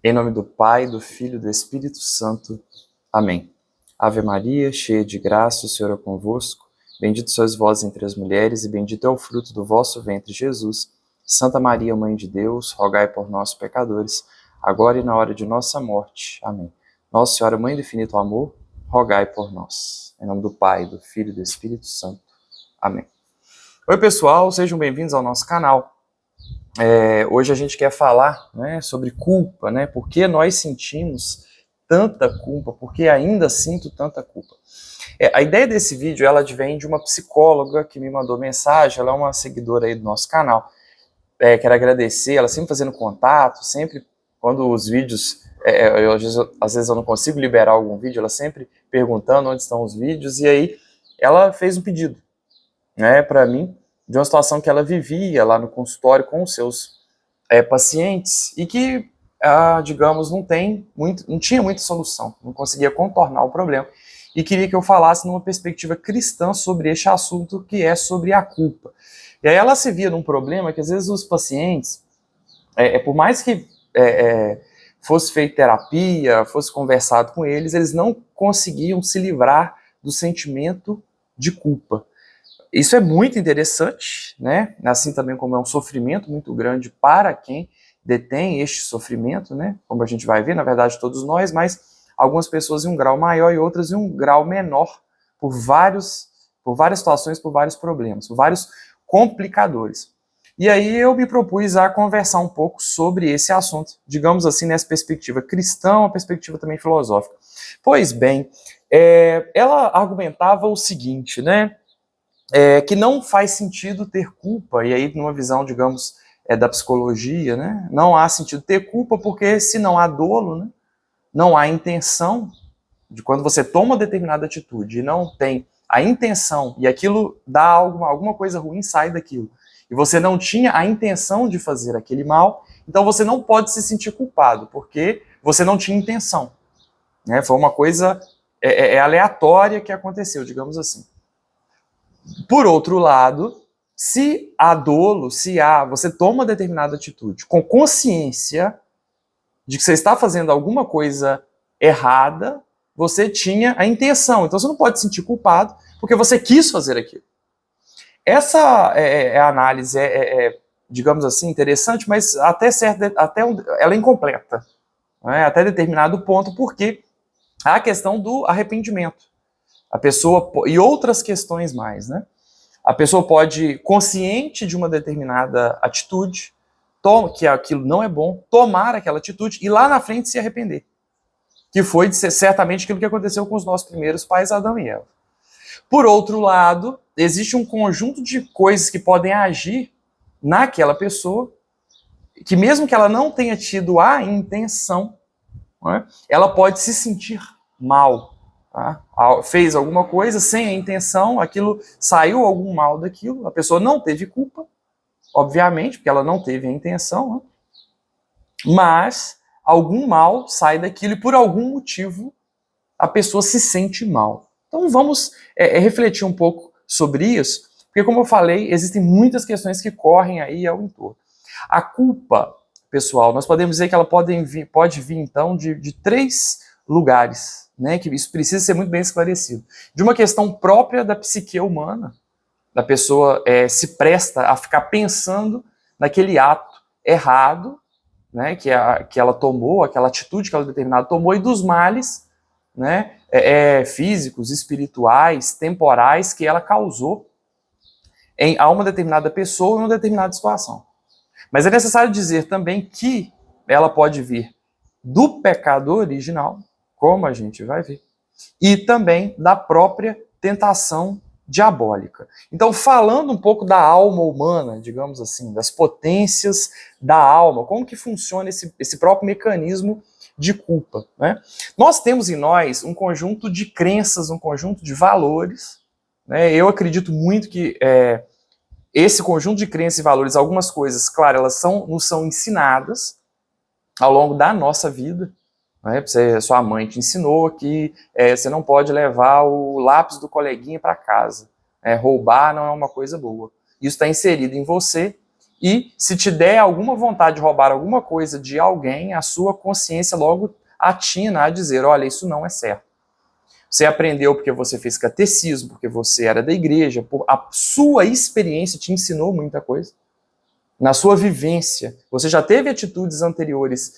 Em nome do Pai, do Filho e do Espírito Santo. Amém. Ave Maria, cheia de graça, o Senhor é convosco. Bendito sois vós entre as mulheres, e bendito é o fruto do vosso ventre, Jesus. Santa Maria, Mãe de Deus, rogai por nós, pecadores, agora e na hora de nossa morte. Amém. Nossa Senhora, Mãe do infinito amor, rogai por nós. Em nome do Pai, do Filho e do Espírito Santo. Amém. Oi, pessoal, sejam bem-vindos ao nosso canal. Hoje a gente quer falar, sobre culpa, por que nós sentimos tanta culpa, por que ainda sinto tanta culpa. A ideia desse vídeo, ela vem de uma psicóloga que me mandou mensagem, ela é uma seguidora aí do nosso canal. Quero agradecer, ela sempre fazendo contato, sempre quando os vídeos, às vezes eu não consigo liberar algum vídeo, ela sempre perguntando onde estão os vídeos, e aí ela fez um pedido, para mim, de uma situação que ela vivia lá no consultório com os seus pacientes e que, digamos, não tinha muita solução, não conseguia contornar o problema e queria que eu falasse numa perspectiva cristã sobre este assunto, que é sobre a culpa. E aí ela se via num problema que às vezes os pacientes, por mais que fosse feita terapia, fosse conversado com eles não conseguiam se livrar do sentimento de culpa. Isso é muito interessante, assim também como é um sofrimento muito grande para quem detém este sofrimento, como a gente vai ver, na verdade todos nós, mas algumas pessoas em um grau maior e outras em um grau menor, por várias situações, por vários problemas, por vários complicadores. E aí eu me propus a conversar um pouco sobre esse assunto, digamos assim, nessa perspectiva cristã, uma perspectiva também filosófica. Pois bem, ela argumentava o seguinte, que não faz sentido ter culpa, e aí numa visão, digamos, da psicologia, não há sentido ter culpa porque se não há dolo, não há intenção, de quando você toma determinada atitude e não tem a intenção, e aquilo dá alguma coisa ruim, sai daquilo, e você não tinha a intenção de fazer aquele mal, então você não pode se sentir culpado, porque você não tinha intenção. Foi uma coisa aleatória que aconteceu, digamos assim. Por outro lado, se há dolo, você toma determinada atitude com consciência de que você está fazendo alguma coisa errada, você tinha a intenção. Então você não pode se sentir culpado porque você quis fazer aquilo. Essa análise digamos assim, interessante, mas ela é incompleta. Até determinado ponto, porque há a questão do arrependimento. A pessoa, e outras questões mais, A pessoa pode, consciente de uma determinada atitude, que aquilo não é bom, tomar aquela atitude e lá na frente se arrepender. Que foi certamente aquilo que aconteceu com os nossos primeiros pais, Adão e Eva. Por outro lado, existe um conjunto de coisas que podem agir naquela pessoa, que mesmo que ela não tenha tido a intenção, ela pode se sentir mal. Fez alguma coisa sem a intenção, aquilo saiu algum mal daquilo, a pessoa não teve culpa, obviamente, porque ela não teve a intenção, mas algum mal sai daquilo e por algum motivo a pessoa se sente mal. Então vamos refletir um pouco sobre isso, porque como eu falei, existem muitas questões que correm aí ao entorno. A culpa, pessoal, nós podemos dizer que ela pode vir então de três lugares, que isso precisa ser muito bem esclarecido. De uma questão própria da psique humana, da pessoa se presta a ficar pensando naquele ato errado, que ela tomou, aquela atitude que ela determinada tomou, e dos males físicos, espirituais, temporais que ela causou a uma determinada pessoa em uma determinada situação. Mas é necessário dizer também que ela pode vir do pecado original, como a gente vai ver, e também da própria tentação diabólica. Então, falando um pouco da alma humana, digamos assim, das potências da alma, como que funciona esse próprio mecanismo de culpa. Nós temos em nós um conjunto de crenças, um conjunto de valores. Eu acredito muito que esse conjunto de crenças e valores, algumas coisas, claro, elas nos são ensinadas ao longo da nossa vida. Sua mãe te ensinou que você não pode levar o lápis do coleguinha para casa. Roubar não é uma coisa boa. Isso está inserido em você e se te der alguma vontade de roubar alguma coisa de alguém, a sua consciência logo atina a dizer, olha, isso não é certo. Você aprendeu porque você fez catecismo, porque você era da igreja, a sua experiência te ensinou muita coisa. Na sua vivência, você já teve atitudes anteriores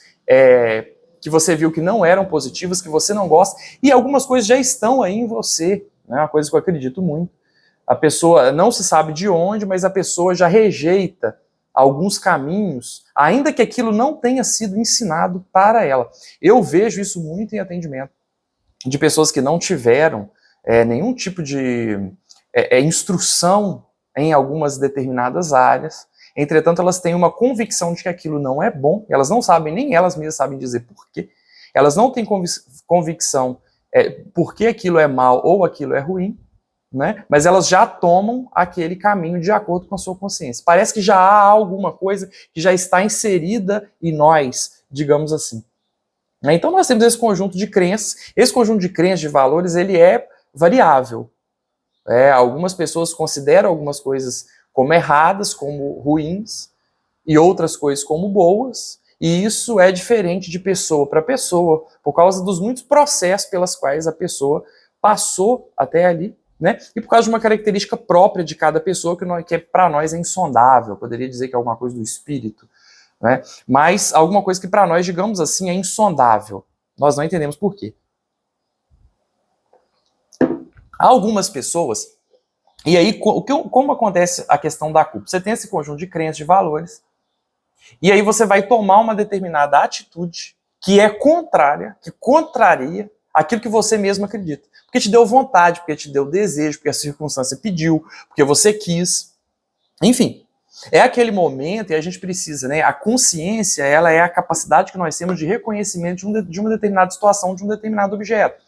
que você viu que não eram positivas, que você não gosta, e algumas coisas já estão aí em você, né? Uma coisa que eu acredito muito. A pessoa não se sabe de onde, mas a pessoa já rejeita alguns caminhos, ainda que aquilo não tenha sido ensinado para ela. Eu vejo isso muito em atendimento, de pessoas que não tiveram nenhum tipo de instrução em algumas determinadas áreas, entretanto elas têm uma convicção de que aquilo não é bom, elas não sabem, nem elas mesmas sabem dizer por quê, elas não têm convicção por que aquilo é mal ou aquilo é ruim, né? Mas elas já tomam aquele caminho de acordo com a sua consciência. Parece que já há alguma coisa que já está inserida em nós, digamos assim. Então nós temos esse conjunto de crenças, esse conjunto de crenças, de valores, ele é variável. Algumas pessoas consideram algumas coisas como erradas, como ruins, e outras coisas como boas, e isso é diferente de pessoa para pessoa, por causa dos muitos processos pelas quais a pessoa passou até ali, né? E por causa de uma característica própria de cada pessoa que para nós é insondável, poderia dizer que é alguma coisa do espírito, né? Mas alguma coisa que para nós, digamos assim, é insondável. Nós não entendemos por quê. Há algumas pessoas, e aí como acontece a questão da culpa? Você tem esse conjunto de crenças, de valores, e aí você vai tomar uma determinada atitude que é contrária, que contraria aquilo que você mesmo acredita. Porque te deu vontade, porque te deu desejo, porque a circunstância pediu, porque você quis. Enfim, é aquele momento e a gente precisa, né? A consciência, ela é a capacidade que nós temos de reconhecimento de uma determinada situação, de um determinado objeto.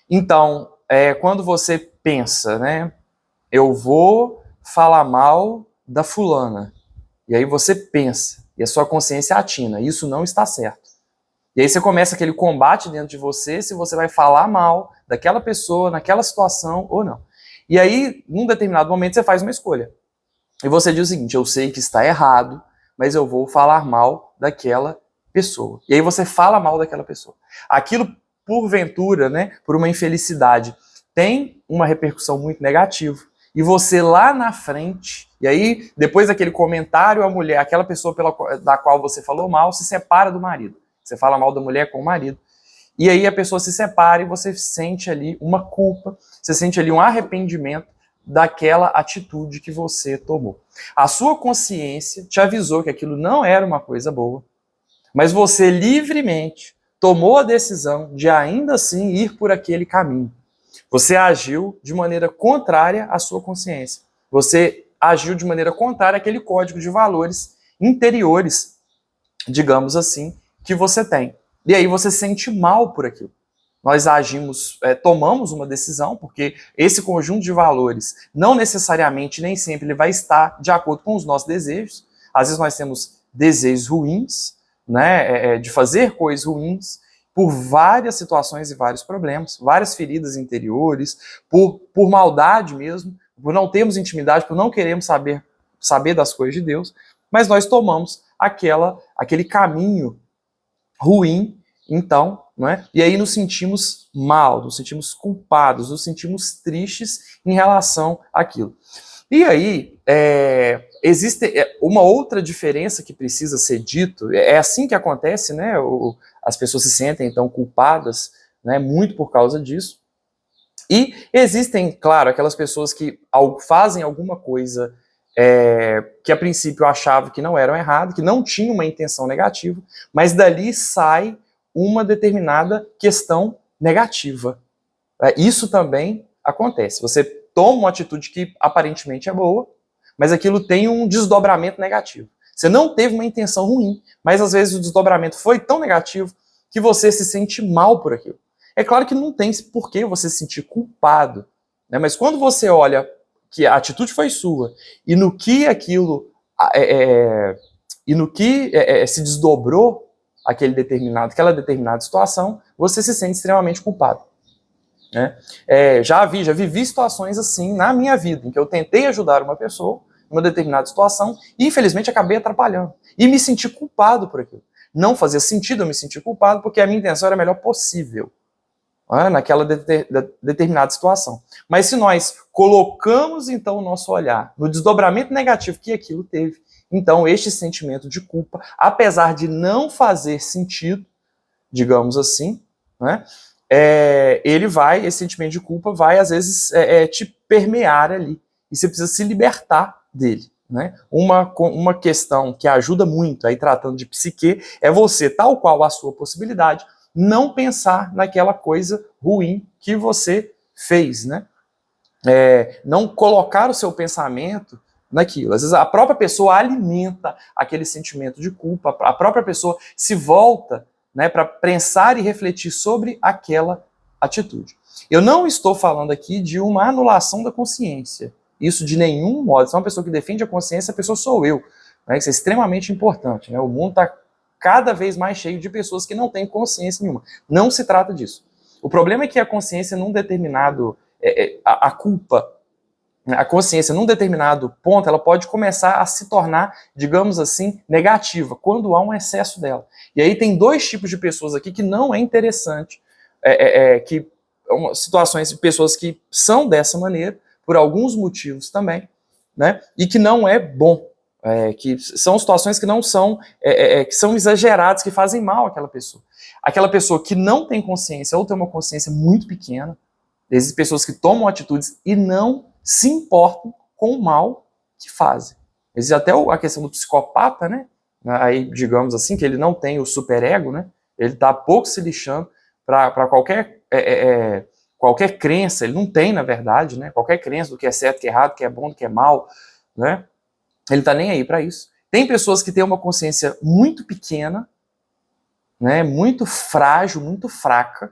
Então, quando você pensa, né? Eu vou falar mal da fulana. E aí você pensa, e a sua consciência atina, isso não está certo. E aí você começa aquele combate dentro de você, se você vai falar mal daquela pessoa, naquela situação ou não. E aí, num determinado momento, você faz uma escolha. E você diz o seguinte, eu sei que está errado, mas eu vou falar mal daquela pessoa. E aí você fala mal daquela pessoa. Aquilo, porventura, né, por uma infelicidade, tem uma repercussão muito negativa. E você lá na frente, e aí, depois daquele comentário, a mulher, aquela pessoa da qual você falou mal, se separa do marido. Você fala mal da mulher com o marido. E aí a pessoa se separa e você sente ali uma culpa, você sente ali um arrependimento daquela atitude que você tomou. A sua consciência te avisou que aquilo não era uma coisa boa, mas você livremente tomou a decisão de ainda assim ir por aquele caminho. Você agiu de maneira contrária à sua consciência. Você agiu de maneira contrária àquele código de valores interiores, digamos assim, que você tem. E aí você se sente mal por aquilo. Nós agimos, tomamos uma decisão, porque esse conjunto de valores não necessariamente, nem sempre, ele vai estar de acordo com os nossos desejos. Às vezes nós temos desejos ruins, né, de fazer coisas ruins, por várias situações e vários problemas, várias feridas interiores, por maldade mesmo, por não termos intimidade, por não queremos saber das coisas de Deus, mas nós tomamos aquele caminho ruim, então, não é? E aí nos sentimos mal, nos sentimos culpados, nos sentimos tristes em relação àquilo. E aí, existe uma outra diferença que precisa ser dito, é assim que acontece, né? As pessoas se sentem, então, culpadas, né, muito por causa disso. E existem, claro, aquelas pessoas que fazem alguma coisa que a princípio achava que não eram errado, que não tinham uma intenção negativa, mas dali sai uma determinada questão negativa. Isso também acontece. Você toma uma atitude que aparentemente é boa, mas aquilo tem um desdobramento negativo. Você não teve uma intenção ruim, mas às vezes o desdobramento foi tão negativo que você se sente mal por aquilo. É claro que não tem por que você se sentir culpado, né? Mas quando você olha que a atitude foi sua, e no que aquilo se desdobrou aquela determinada situação, você se sente extremamente culpado. Né? Já vivi situações assim na minha vida, em que eu tentei ajudar uma pessoa, numa determinada situação e, infelizmente, acabei atrapalhando. E me senti culpado por aquilo. Não fazia sentido eu me sentir culpado porque a minha intenção era a melhor possível, naquela determinada situação. Mas se nós colocamos, então, o nosso olhar no desdobramento negativo que aquilo teve, então este sentimento de culpa, apesar de não fazer sentido, digamos assim, né, esse sentimento de culpa vai, às vezes, te permear ali. E você precisa se libertar dele. Né? Uma questão que ajuda muito, aí tratando de psique, é você, tal qual a sua possibilidade, não pensar naquela coisa ruim que você fez. Né? Não colocar o seu pensamento naquilo. Às vezes a própria pessoa alimenta aquele sentimento de culpa, a própria pessoa se volta, né, para pensar e refletir sobre aquela atitude. Eu não estou falando aqui de uma anulação da consciência. Isso de nenhum modo. Se é uma pessoa que defende a consciência, a pessoa sou eu. Né? Isso é extremamente importante. Né? O mundo está cada vez mais cheio de pessoas que não têm consciência nenhuma. Não se trata disso. O problema é que a consciência num determinado... a culpa, a consciência num determinado ponto, ela pode começar a se tornar, digamos assim, negativa, quando há um excesso dela. E aí tem dois tipos de pessoas aqui que não é interessante, situações de pessoas que são dessa maneira, por alguns motivos também, né? E que não é bom, que são situações que não são, que são exageradas, que fazem mal àquela pessoa. Aquela pessoa que não tem consciência ou tem uma consciência muito pequena, existem pessoas que tomam atitudes e não se importam com o mal que fazem. Existe até a questão do psicopata, né? Aí, digamos assim, que ele não tem o superego, né? Ele está pouco se lixando para qualquer crença, ele não tem, na verdade, né? Qualquer crença do que é certo, do que é errado, do que é bom, do que é mal, né? Ele tá nem aí para isso. Tem pessoas que têm uma consciência muito pequena, né? Muito frágil, muito fraca,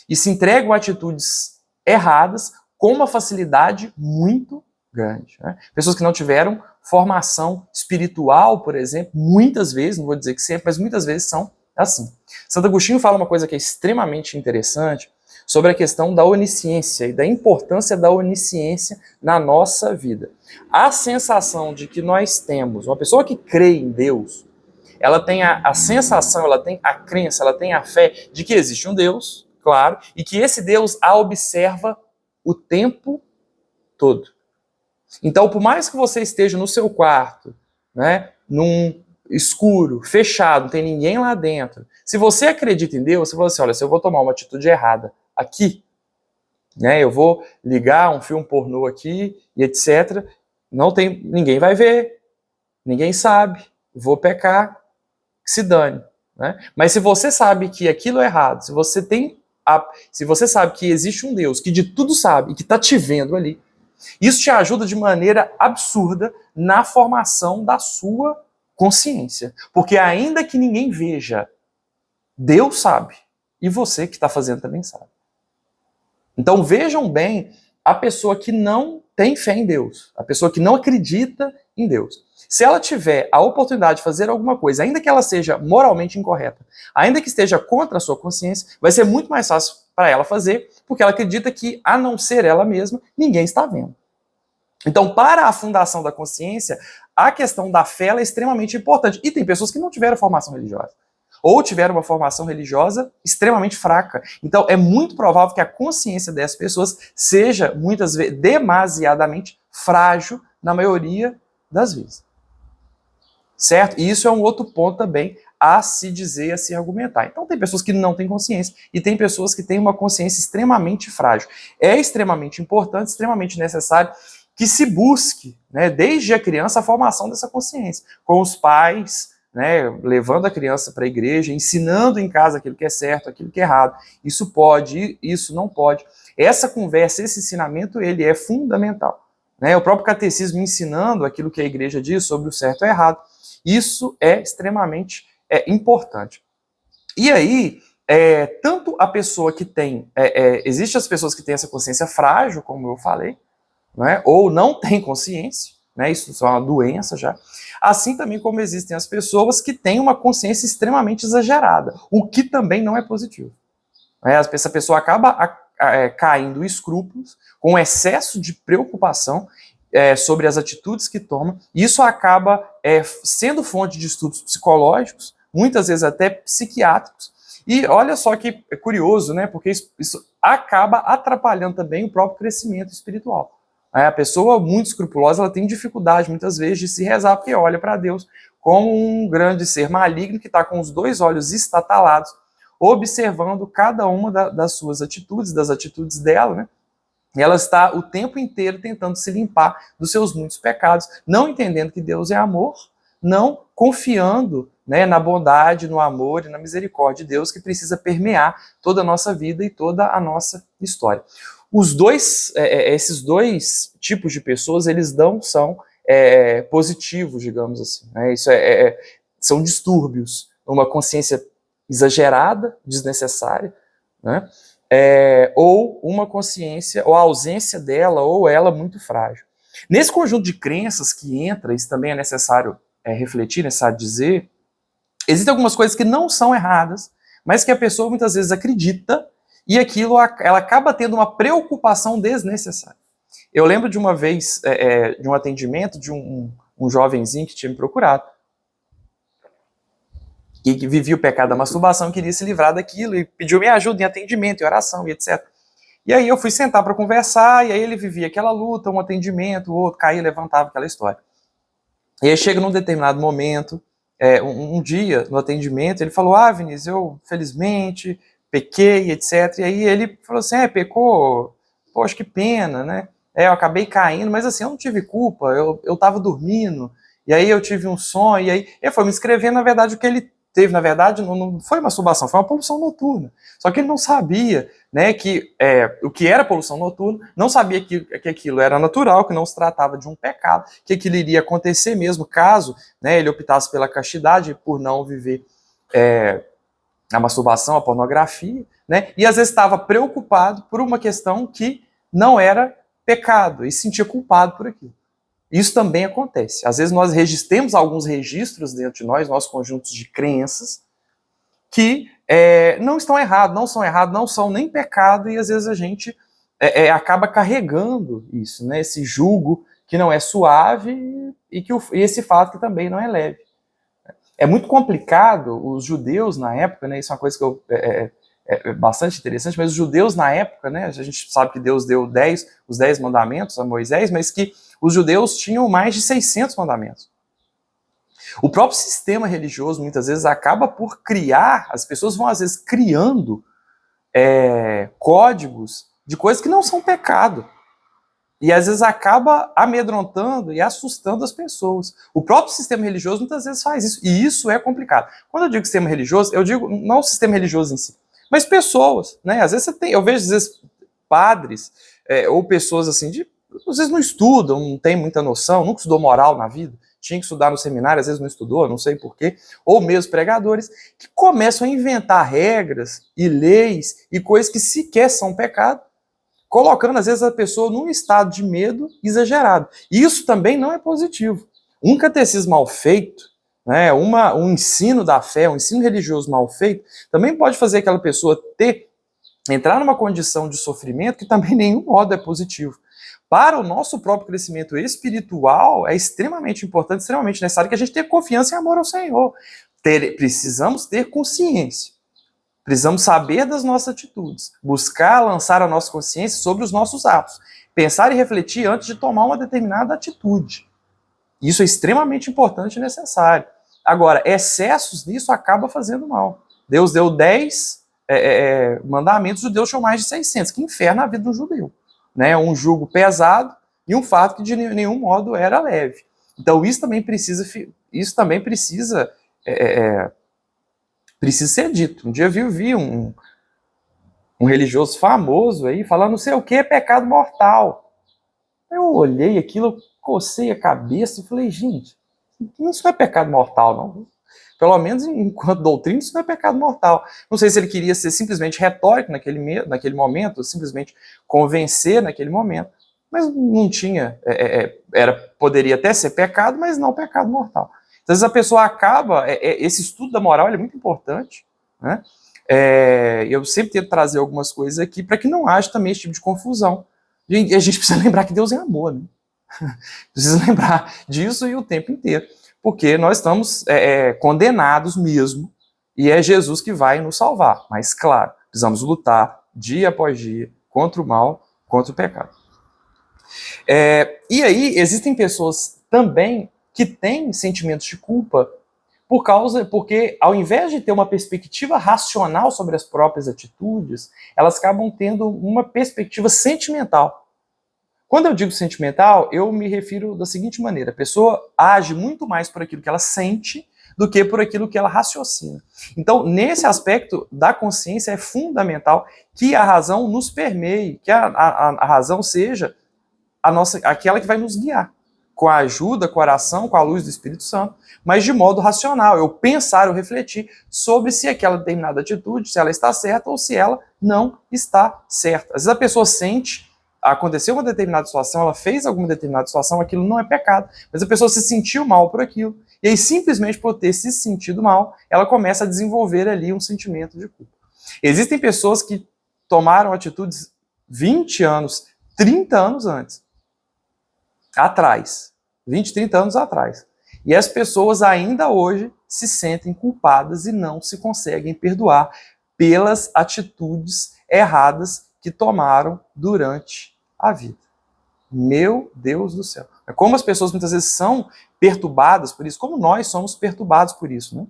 e se entregam a atitudes erradas com uma facilidade muito grande. Né? Pessoas que não tiveram formação espiritual, por exemplo, muitas vezes, não vou dizer que sempre, mas muitas vezes são assim. Santo Agostinho fala uma coisa que é extremamente interessante, sobre a questão da onisciência e da importância da onisciência na nossa vida. A sensação de que nós temos, uma pessoa que crê em Deus, ela tem a sensação, ela tem a crença, ela tem a fé de que existe um Deus, claro, e que esse Deus a observa o tempo todo. Então, por mais que você esteja no seu quarto, né, num escuro, fechado, não tem ninguém lá dentro, se você acredita em Deus, você fala assim, olha, se eu vou tomar uma atitude errada aqui, né, eu vou ligar um filme pornô aqui e etc, ninguém vai ver, ninguém sabe, vou pecar, que se dane. Né? Mas se você sabe que aquilo é errado, se você sabe que existe um Deus que de tudo sabe e que está te vendo ali, isso te ajuda de maneira absurda na formação da sua consciência. Porque ainda que ninguém veja, Deus sabe. E você que está fazendo também sabe. Então vejam bem a pessoa que não tem fé em Deus, a pessoa que não acredita em Deus. Se ela tiver a oportunidade de fazer alguma coisa, ainda que ela seja moralmente incorreta, ainda que esteja contra a sua consciência, vai ser muito mais fácil para ela fazer, porque ela acredita que, a não ser ela mesma, ninguém está vendo. Então, para a fundação da consciência, a questão da fé é extremamente importante. E tem pessoas que não tiveram formação religiosa, ou tiveram uma formação religiosa extremamente fraca. Então, é muito provável que a consciência dessas pessoas seja, muitas vezes, demasiadamente frágil na maioria das vezes. Certo? E isso é um outro ponto também a se dizer, a se argumentar. Então tem pessoas que não têm consciência e tem pessoas que têm uma consciência extremamente frágil. É extremamente importante, extremamente necessário que se busque, né, desde a criança, a formação dessa consciência, com os pais, né, levando a criança para a igreja, ensinando em casa aquilo que é certo, aquilo que é errado. Isso pode, isso não pode. Essa conversa, esse ensinamento, ele é fundamental. Né? O próprio catecismo ensinando aquilo que a igreja diz sobre o certo e o errado. Isso é extremamente importante. E aí, tanto a pessoa que tem... Existem as pessoas que têm essa consciência frágil, como eu falei, né? Ou não tem consciência, né? Isso é uma doença já. Assim também como existem as pessoas que têm uma consciência extremamente exagerada, o que também não é positivo. Essa pessoa acaba caindo em escrúpulos, com excesso de preocupação, sobre as atitudes que toma. Isso acaba sendo fonte de estudos psicológicos, muitas vezes até psiquiátricos. E olha só que é curioso, né? Porque isso acaba atrapalhando também o próprio crescimento espiritual. A pessoa muito escrupulosa, ela tem dificuldade muitas vezes de se rezar, porque olha para Deus como um grande ser maligno que está com os dois olhos estatalados, observando cada uma das suas atitudes, das atitudes dela, né? E ela está o tempo inteiro tentando se limpar dos seus muitos pecados, não entendendo que Deus é amor, não confiando, né, na bondade, no amor e na misericórdia de Deus, que precisa permear toda a nossa vida e toda a nossa história. Esses dois tipos de pessoas, eles não são positivos, digamos assim. Né? São distúrbios, uma consciência exagerada, desnecessária, né? Ou uma consciência, ou a ausência dela, ou ela muito frágil. Nesse conjunto de crenças que entra, isso também é necessário refletir, necessário dizer, existem algumas coisas que não são erradas, mas que a pessoa muitas vezes acredita, e aquilo ela acaba tendo uma preocupação desnecessária. Eu lembro de uma vez, de um atendimento de um jovenzinho que tinha me procurado, que vivia o pecado da masturbação e queria se livrar daquilo, e pediu minha ajuda em atendimento, em oração, e etc. E aí eu fui sentar para conversar, e aí ele vivia aquela luta, um atendimento, o outro caía, levantava, aquela história. E aí chega num determinado momento, um dia no atendimento, ele falou, Vinícius, eu felizmente pequei, etc. E aí ele falou assim, pecou, poxa, que pena, né? Eu acabei caindo, mas assim, eu não tive culpa, eu tava dormindo, e aí eu tive um sonho, e aí ele foi me escrever, na verdade, o que ele teve, na verdade, não foi masturbação, foi uma poluição noturna. Só que ele não sabia, né, o que era poluição noturna, não sabia que aquilo era natural, que não se tratava de um pecado, que aquilo iria acontecer mesmo caso, né, ele optasse pela castidade, por não viver a masturbação, a pornografia, né, e às vezes estava preocupado por uma questão que não era pecado, e se sentia culpado por aquilo. Isso também acontece. Às vezes nós temos alguns registros dentro de nós, nossos conjuntos de crenças, que não estão errados, não são nem pecado, e às vezes a gente acaba carregando isso, né? Esse jugo que não é suave e esse fato que também não é leve. É muito complicado, os judeus na época, né? Isso é uma coisa que é bastante interessante, mas os judeus na época, né? A gente sabe que Deus deu os 10 mandamentos a Moisés, mas que os judeus tinham mais de 600 mandamentos. O próprio sistema religioso, muitas vezes, acaba por criar, as pessoas vão, às vezes, criando códigos de coisas que não são pecado. E, às vezes, acaba amedrontando e assustando as pessoas. O próprio sistema religioso, muitas vezes, faz isso. E isso é complicado. Quando eu digo sistema religioso, eu digo não o sistema religioso em si, mas pessoas, né? Às vezes eu vejo, às vezes, padres ou pessoas, assim, às vezes não estudam, não tem muita noção, nunca estudou moral na vida, tinha que estudar no seminário, às vezes não estudou, não sei porquê, ou mesmo pregadores, que começam a inventar regras e leis e coisas que sequer são pecado, colocando, às vezes, a pessoa num estado de medo exagerado. E isso também não é positivo. Um catecismo mal feito, né, um ensino da fé, um ensino religioso mal feito, também pode fazer aquela pessoa entrar numa condição de sofrimento que também nenhum modo é positivo. Para o nosso próprio crescimento espiritual, é extremamente importante, extremamente necessário que a gente tenha confiança e amor ao Senhor. Precisamos ter consciência. Precisamos saber das nossas atitudes. Buscar lançar a nossa consciência sobre os nossos atos. Pensar e refletir antes de tomar uma determinada atitude. Isso é extremamente importante e necessário. Agora, excessos nisso acaba fazendo mal. Deus deu 10 mandamentos, os judeus tinham mais de 600. Que inferno a vida do judeu. Né, um jugo pesado e um fato que de nenhum modo era leve. Então isso também precisa ser dito. Um dia eu vi um religioso famoso aí falando não sei o que é pecado mortal. Eu olhei aquilo, cocei a cabeça e falei, gente, isso não é pecado mortal, não. Pelo menos enquanto doutrina, isso não é pecado mortal. Não sei se ele queria ser simplesmente retórico naquele momento, simplesmente convencer naquele momento, mas não tinha, poderia até ser pecado, mas não pecado mortal. Então, às vezes a pessoa acaba, esse estudo da moral é muito importante, né? Eu sempre tento trazer algumas coisas aqui para que não haja também esse tipo de confusão. E a gente precisa lembrar que Deus é amor, né? Precisa lembrar disso e o tempo inteiro, porque nós estamos condenados mesmo, e é Jesus que vai nos salvar. Mas, claro, precisamos lutar dia após dia contra o mal, contra o pecado. E aí, existem pessoas também que têm sentimentos de culpa porque ao invés de ter uma perspectiva racional sobre as próprias atitudes, elas acabam tendo uma perspectiva sentimental. Quando eu digo sentimental, eu me refiro da seguinte maneira: a pessoa age muito mais por aquilo que ela sente do que por aquilo que ela raciocina. Então, nesse aspecto da consciência, é fundamental que a razão nos permeie, que a razão seja aquela que vai nos guiar, com a ajuda, com a oração, com a luz do Espírito Santo, mas de modo racional. Eu pensar, eu refletir sobre se aquela determinada atitude, se ela está certa ou se ela não está certa. Às vezes a pessoa sente, aconteceu uma determinada situação, ela fez alguma determinada situação, aquilo não é pecado, mas a pessoa se sentiu mal por aquilo, e aí simplesmente por ter se sentido mal, ela começa a desenvolver ali um sentimento de culpa. Existem pessoas que tomaram atitudes 20 anos, 30 anos atrás, 20, 30 anos atrás. E as pessoas ainda hoje se sentem culpadas e não se conseguem perdoar pelas atitudes erradas que tomaram durante a vida. Meu Deus do céu. Como as pessoas muitas vezes são perturbadas por isso, como nós somos perturbados por isso, né?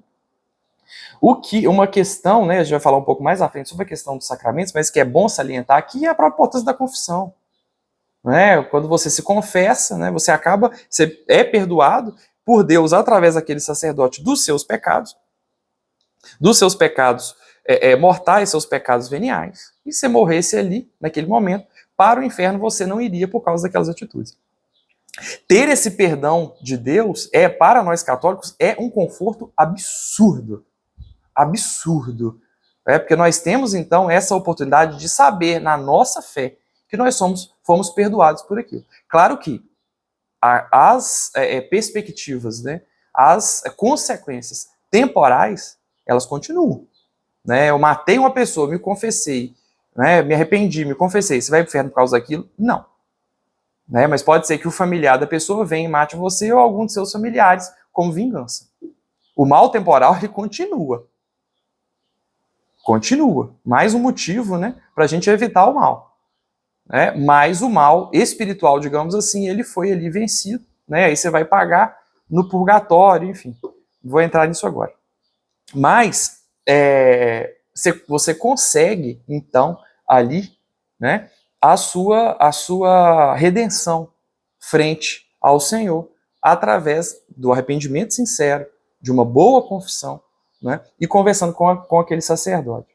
Uma questão, né, a gente vai falar um pouco mais à frente sobre a questão dos sacramentos, mas que é bom salientar aqui é a própria importância da confissão. Né? Quando você se confessa, né, você é perdoado por Deus através daquele sacerdote dos seus pecados mortais, seus pecados veniais. E se morresse ali, naquele momento, para o inferno você não iria por causa daquelas atitudes. Ter esse perdão de Deus, para nós católicos, é um conforto absurdo. Absurdo. Porque nós temos, então, essa oportunidade de saber, na nossa fé, que nós fomos perdoados por aquilo. Claro que as perspectivas, né, as consequências temporais, elas continuam. Né? Eu matei uma pessoa, me confessei, né, me arrependi, me confessei, você vai pro inferno por causa daquilo? Não. Né? Mas pode ser que o familiar da pessoa venha e mate você ou algum de seus familiares como vingança. O mal temporal, ele continua. Continua. Mais um motivo, né, para a gente evitar o mal. Mas o mal espiritual, digamos assim, ele foi ali vencido, né? Aí você vai pagar no purgatório, enfim. Vou entrar nisso agora. Mas você consegue, então, ali, né, a sua redenção frente ao Senhor, através do arrependimento sincero, de uma boa confissão, né, e conversando com aquele sacerdote.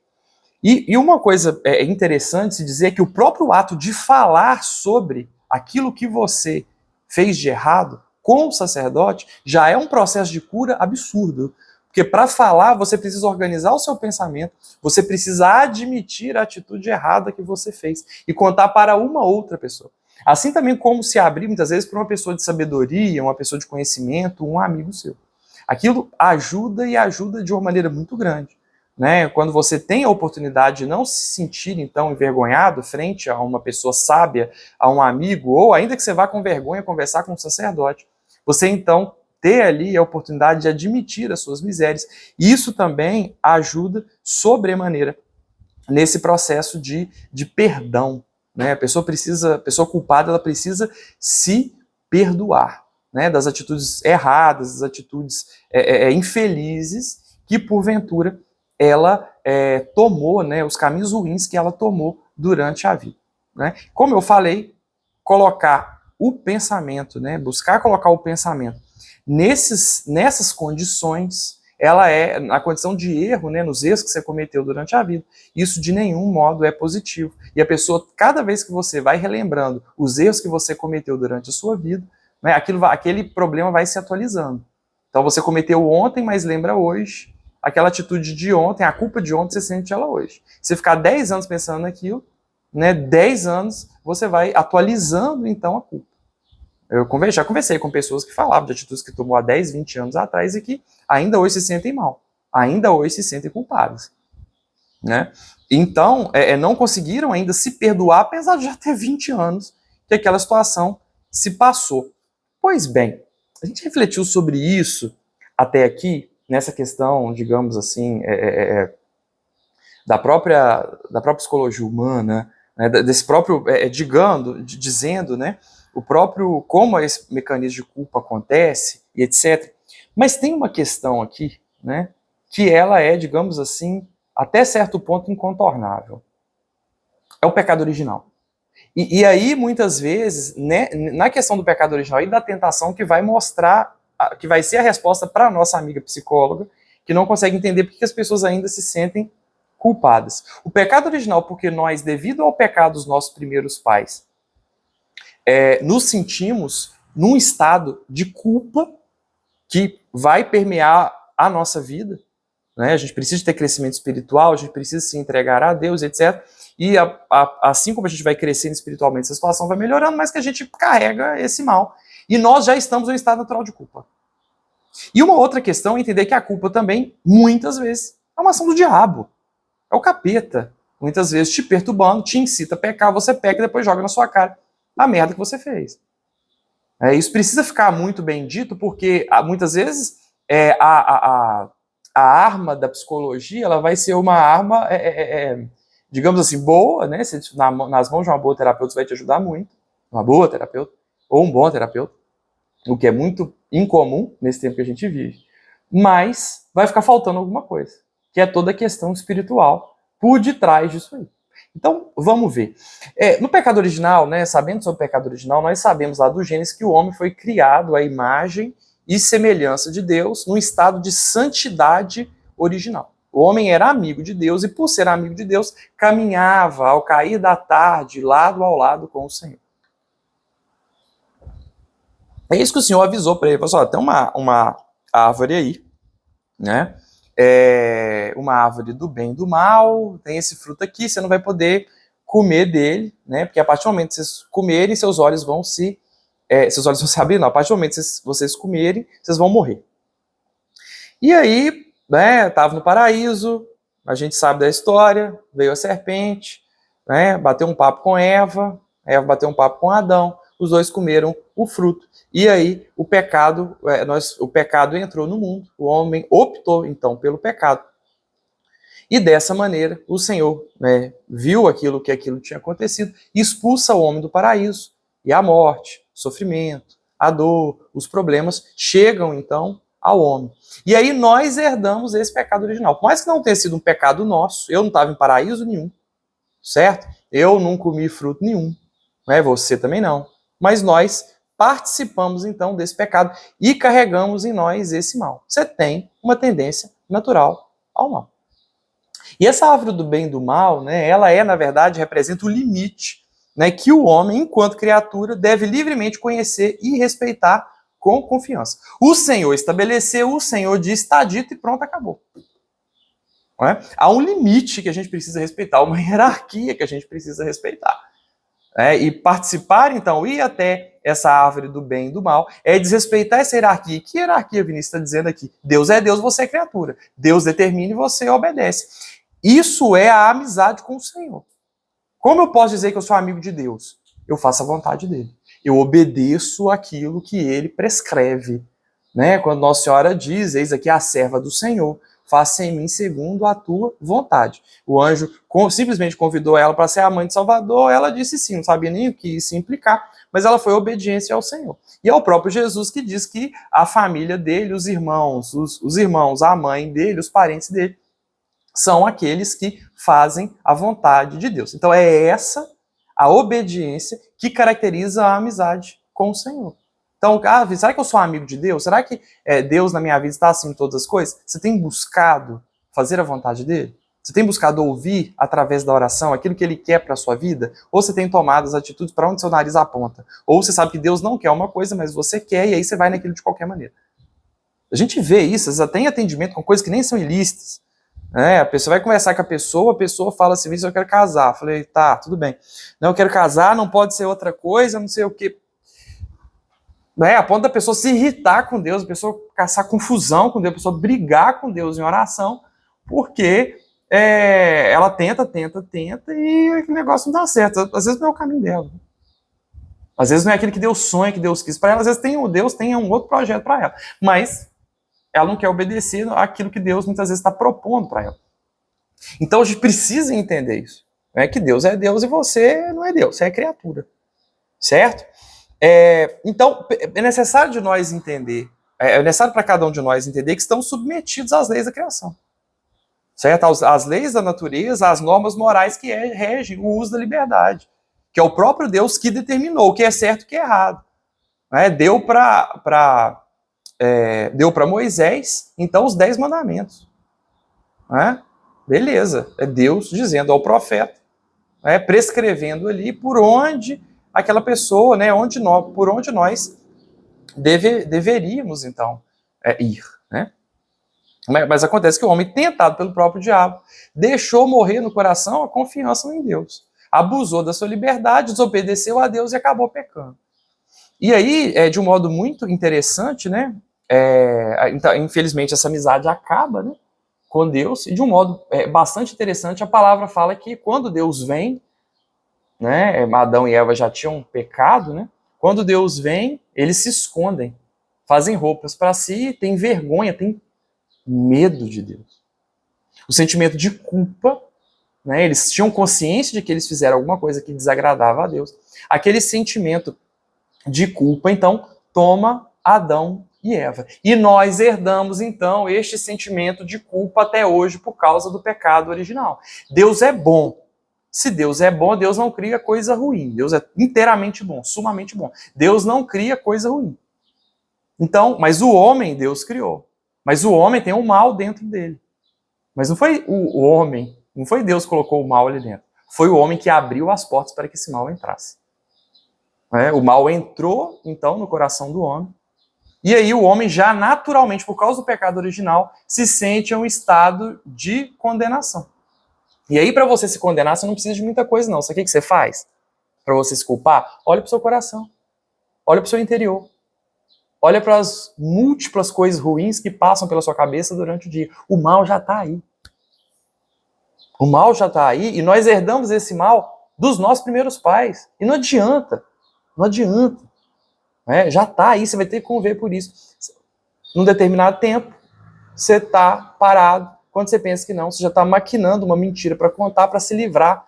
E uma coisa interessante se dizer que o próprio ato de falar sobre aquilo que você fez de errado com o sacerdote já é um processo de cura absurdo. Porque para falar, você precisa organizar o seu pensamento, você precisa admitir a atitude errada que você fez e contar para uma outra pessoa. Assim também como se abrir, muitas vezes, para uma pessoa de sabedoria, uma pessoa de conhecimento, um amigo seu. Aquilo ajuda e ajuda de uma maneira muito grande. Né? Quando você tem a oportunidade de não se sentir, então, envergonhado frente a uma pessoa sábia, a um amigo, ou ainda que você vá com vergonha conversar com um sacerdote, você, então, ter ali a oportunidade de admitir as suas misérias. Isso também ajuda sobremaneira nesse processo de perdão. Né? A pessoa culpada, ela precisa se perdoar, né? Das atitudes erradas, das atitudes infelizes que, porventura, ela tomou, né, os caminhos ruins que ela tomou durante a vida. Né? Como eu falei, colocar o pensamento, né, buscar colocar o pensamento nessas condições, ela é na condição de erro, né, nos erros que você cometeu durante a vida. Isso de nenhum modo é positivo. E a pessoa, cada vez que você vai relembrando os erros que você cometeu durante a sua vida, né, aquele problema vai se atualizando. Então você cometeu ontem, mas lembra hoje. Aquela atitude de ontem, a culpa de ontem, você sente ela hoje. Se você ficar 10 anos pensando naquilo, né, 10 anos, você vai atualizando, então, a culpa. Eu já conversei com pessoas que falavam de atitudes que tomou há 10, 20 anos atrás e que ainda hoje se sentem mal. Ainda hoje se sentem culpadas. Né? Então, não conseguiram ainda se perdoar, apesar de já ter 20 anos que aquela situação se passou. Pois bem, a gente refletiu sobre isso até aqui, nessa questão, digamos assim, da própria psicologia humana, né, desse próprio, dizendo, né, o próprio, como esse mecanismo de culpa acontece, e etc. Mas tem uma questão aqui, né, que ela é, digamos assim, até certo ponto incontornável. É o pecado original. E aí, muitas vezes, né, na questão do pecado original e da tentação, que vai mostrar, que vai ser a resposta para a nossa amiga psicóloga, que não consegue entender porque as pessoas ainda se sentem culpadas. O pecado original, porque nós, devido ao pecado dos nossos primeiros pais, nos sentimos num estado de culpa que vai permear a nossa vida, né? A gente precisa ter crescimento espiritual, a gente precisa se entregar a Deus, etc. E assim como a gente vai crescendo espiritualmente, a situação vai melhorando, mas que a gente carrega esse mal. E nós já estamos em um estado natural de culpa. E uma outra questão é entender que a culpa também, muitas vezes, é uma ação do diabo. É o capeta. Muitas vezes te perturbando, te incita a pecar, você peca e depois joga na sua cara a merda que você fez. Isso precisa ficar muito bem dito, porque muitas vezes a arma da psicologia ela vai ser uma arma, digamos assim, boa, né? Nas mãos de uma boa terapeuta vai te ajudar muito, uma boa terapeuta, ou um bom terapeuta, o que é muito incomum nesse tempo que a gente vive, mas vai ficar faltando alguma coisa, que é toda a questão espiritual por detrás disso aí. Então, vamos ver. No pecado original, né, sabendo sobre o pecado original, nós sabemos lá do Gênesis que o homem foi criado à imagem e semelhança de Deus, num estado de santidade original. O homem era amigo de Deus e, por ser amigo de Deus, caminhava ao cair da tarde, lado ao lado com o Senhor. É isso que o Senhor avisou para ele. Falou assim, tem uma árvore aí, né? Uma árvore do bem e do mal, tem esse fruto aqui, você não vai poder comer dele, né? Porque a partir do momento que vocês comerem, seus olhos vão se abrir, não. A partir do momento que vocês comerem, vocês vão morrer. E aí, né, estava no paraíso, a gente sabe da história, veio a serpente, né, bateu um papo com Eva bateu um papo com Adão, os dois comeram o fruto. E aí o pecado entrou no mundo, o homem optou então pelo pecado. E dessa maneira o Senhor, né, viu aquilo tinha acontecido e expulsa o homem do paraíso. E a morte, o sofrimento, a dor, os problemas chegam então ao homem. E aí nós herdamos esse pecado original. Por mais que não tenha sido um pecado nosso, eu não estava em paraíso nenhum, certo? Eu não comi fruto nenhum, né? Você também não. Mas nós participamos então desse pecado e carregamos em nós esse mal. Você tem uma tendência natural ao mal. E essa árvore do bem e do mal, né, ela na verdade, representa o limite, né, que o homem, enquanto criatura, deve livremente conhecer e respeitar com confiança. O Senhor estabeleceu, o Senhor disse, está dito e pronto, acabou. Não é? Há um limite que a gente precisa respeitar, uma hierarquia que a gente precisa respeitar. E participar, então, ir até essa árvore do bem e do mal, é desrespeitar essa hierarquia. Que hierarquia, Vinícius está dizendo aqui? Deus é Deus, você é criatura. Deus determina e você obedece. Isso é a amizade com o Senhor. Como eu posso dizer que eu sou amigo de Deus? Eu faço a vontade dele. Eu obedeço aquilo que ele prescreve. Né? Quando Nossa Senhora diz, eis aqui a serva do Senhor, faça em mim segundo a tua vontade. O anjo simplesmente convidou ela para ser a mãe de Salvador, ela disse sim, não sabia nem o que isso implicar, mas ela foi obediência ao Senhor. E é o próprio Jesus que diz que a família dele, os irmãos, a mãe dele, os parentes dele, são aqueles que fazem a vontade de Deus. Então é essa a obediência que caracteriza a amizade com o Senhor. Então, será que eu sou amigo de Deus? Será que Deus na minha vida está assim em todas as coisas? Você tem buscado fazer a vontade dele? Você tem buscado ouvir, através da oração, aquilo que ele quer para a sua vida? Ou você tem tomado as atitudes para onde seu nariz aponta? Ou você sabe que Deus não quer uma coisa, mas você quer, e aí você vai naquilo de qualquer maneira. A gente vê isso, às vezes até em atendimento com coisas que nem são ilícitas. A pessoa vai conversar com a pessoa fala assim, eu quero casar. Eu falei, tá, tudo bem. Não, eu quero casar, não pode ser outra coisa, não sei o quê. A ponto da pessoa se irritar com Deus, a pessoa caçar confusão com Deus, a pessoa brigar com Deus em oração, porque ela tenta e aquele negócio não dá certo. Às vezes não é o caminho dela. Às vezes não é aquilo que Deus sonha, que Deus quis para ela, às vezes Deus tem um outro projeto para ela. Mas ela não quer obedecer àquilo que Deus muitas vezes está propondo para ela. Então a gente precisa entender isso. Não é que Deus é Deus e você não é Deus, você é criatura. Certo? Então é necessário de nós entender, é necessário para cada um de nós entender que estamos submetidos às leis da criação. Certo? Às leis da natureza, às normas morais que regem o uso da liberdade. Que é o próprio Deus que determinou o que é certo e o que é errado. Né? Deu para Moisés, então, os 10 mandamentos. Né? Beleza, é Deus dizendo ao profeta, prescrevendo ali por onde aquela pessoa, né, por onde nós deveríamos, então, ir. Né? Mas acontece que o homem, tentado pelo próprio diabo, deixou morrer no coração a confiança em Deus. Abusou da sua liberdade, desobedeceu a Deus e acabou pecando. E aí, de um modo muito interessante, né? Então, infelizmente, essa amizade acaba, né, com Deus. E de um modo bastante interessante, a palavra fala que quando Deus vem, né, Adão e Eva já tinham pecado, né? Quando Deus vem, eles se escondem, fazem roupas para si, têm vergonha, têm medo de Deus. O sentimento de culpa, né, eles tinham consciência de que eles fizeram alguma coisa que desagradava a Deus. Aquele sentimento de culpa, então, toma Adão e Eva. E nós herdamos, então, este sentimento de culpa até hoje por causa do pecado original. Deus é bom. Se Deus é bom, Deus não cria coisa ruim. Deus é inteiramente bom, sumamente bom. Deus não cria coisa ruim. Então, mas o homem Deus criou. Mas o homem tem o mal dentro dele. Mas não foi o homem, não foi Deus que colocou o mal ali dentro. Foi o homem que abriu as portas para que esse mal entrasse. O mal entrou, então, no coração do homem. E aí o homem já naturalmente, por causa do pecado original, se sente em um estado de condenação. E aí, para você se condenar, você não precisa de muita coisa, não. Sabe o que você faz? Para você se culpar? Olha para o seu coração. Olha para o seu interior. Olha para as múltiplas coisas ruins que passam pela sua cabeça durante o dia. O mal já está aí. O mal já está aí e nós herdamos esse mal dos nossos primeiros pais. E não adianta. Não adianta. Já está aí, você vai ter que conviver por isso. Num determinado tempo, você está parado. Quando você pensa que não, você já está maquinando uma mentira para contar, para se livrar.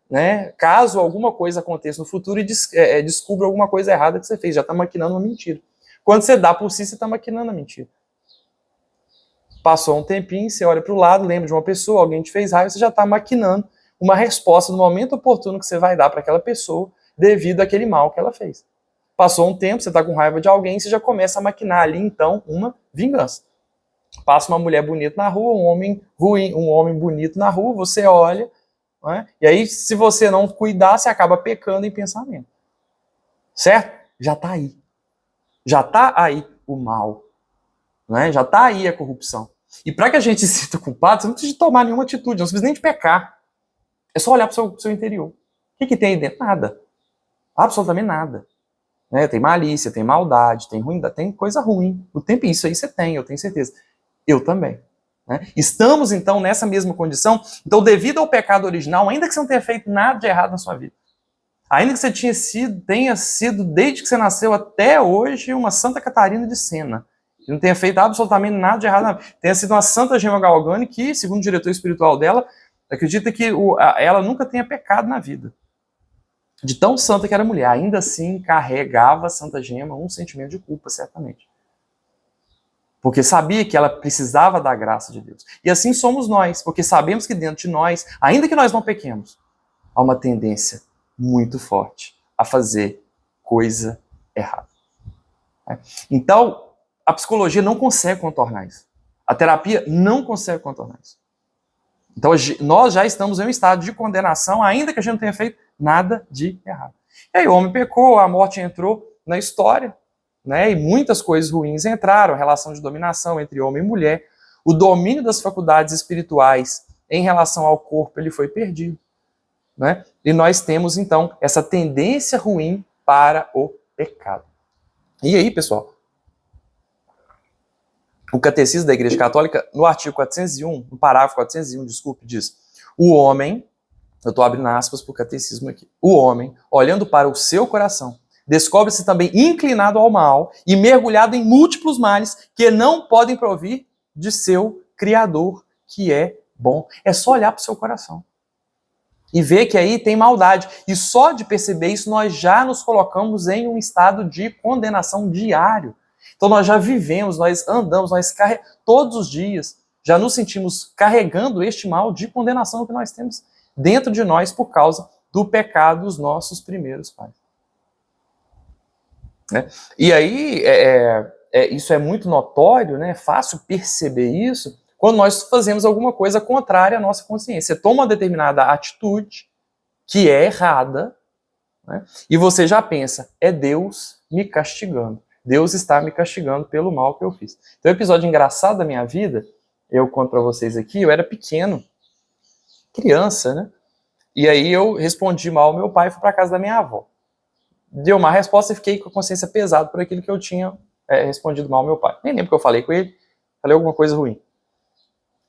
Né? Caso alguma coisa aconteça no futuro e descubra alguma coisa errada que você fez, já está maquinando uma mentira. Quando você dá por si, você está maquinando a mentira. Passou um tempinho, você olha para o lado, lembra de uma pessoa, alguém te fez raiva, você já está maquinando uma resposta no momento oportuno que você vai dar para aquela pessoa devido àquele mal que ela fez. Passou um tempo, você está com raiva de alguém, você já começa a maquinar ali, então, uma vingança. Passa uma mulher bonita na rua, um homem ruim, um homem bonito na rua, você olha, né? E aí, se você não cuidar, você acaba pecando em pensamento. Certo? Já está aí. Já está aí o mal. Né? Já está aí a corrupção. E para que a gente se sinta culpado, você não precisa de tomar nenhuma atitude, não precisa nem de pecar. É só olhar para o seu interior. O que tem aí dentro? Nada. Absolutamente nada. Né? Tem malícia, tem maldade, tem ruindade, tem coisa ruim. O tempo isso aí você tem, eu tenho certeza. Eu também. Né? Estamos, então, nessa mesma condição. Então, devido ao pecado original, ainda que você não tenha feito nada de errado na sua vida, ainda que você tenha sido, desde que você nasceu até hoje, uma Santa Catarina de Sena, que não tenha feito absolutamente nada de errado na vida, tenha sido uma Santa Gema Galgani, que, segundo o diretor espiritual dela, acredita que ela nunca tenha pecado na vida. De tão santa que era mulher, ainda assim carregava Santa Gema um sentimento de culpa, certamente. Porque sabia que ela precisava da graça de Deus. E assim somos nós, porque sabemos que dentro de nós, ainda que nós não pequemos, há uma tendência muito forte a fazer coisa errada. Então, a psicologia não consegue contornar isso. A terapia não consegue contornar isso. Então, nós já estamos em um estado de condenação, ainda que a gente não tenha feito nada de errado. E aí o homem pecou, a morte entrou na história, né? E muitas coisas ruins entraram, a relação de dominação entre homem e mulher, o domínio das faculdades espirituais em relação ao corpo, ele foi perdido. Né? E nós temos, então, essa tendência ruim para o pecado. E aí, pessoal, o Catecismo da Igreja Católica, no artigo 401, no parágrafo 401, desculpe, diz: o homem, eu estou abrindo aspas para o catecismo aqui, o homem, olhando para o seu coração, descobre-se também inclinado ao mal e mergulhado em múltiplos males que não podem provir de seu Criador, que é bom. É só olhar para o seu coração e ver que aí tem maldade. E só de perceber isso, nós já nos colocamos em um estado de condenação diário. Então nós já vivemos, nós andamos, todos os dias, já nos sentimos carregando este mal de condenação que nós temos dentro de nós por causa do pecado dos nossos primeiros pais. E aí, isso é muito notório, né? É fácil perceber isso quando nós fazemos alguma coisa contrária à nossa consciência. Você toma uma determinada atitude que é errada, né? E você já pensa, é Deus me castigando. Deus está me castigando pelo mal que eu fiz. Então, um episódio engraçado da minha vida, eu conto para vocês aqui, eu era pequeno, criança, né? E aí eu respondi mal ao meu pai e fui para casa da minha avó. Deu uma resposta e fiquei com a consciência pesada por aquilo que eu tinha respondido mal ao meu pai. Nem lembro que eu falei com ele, falei alguma coisa ruim.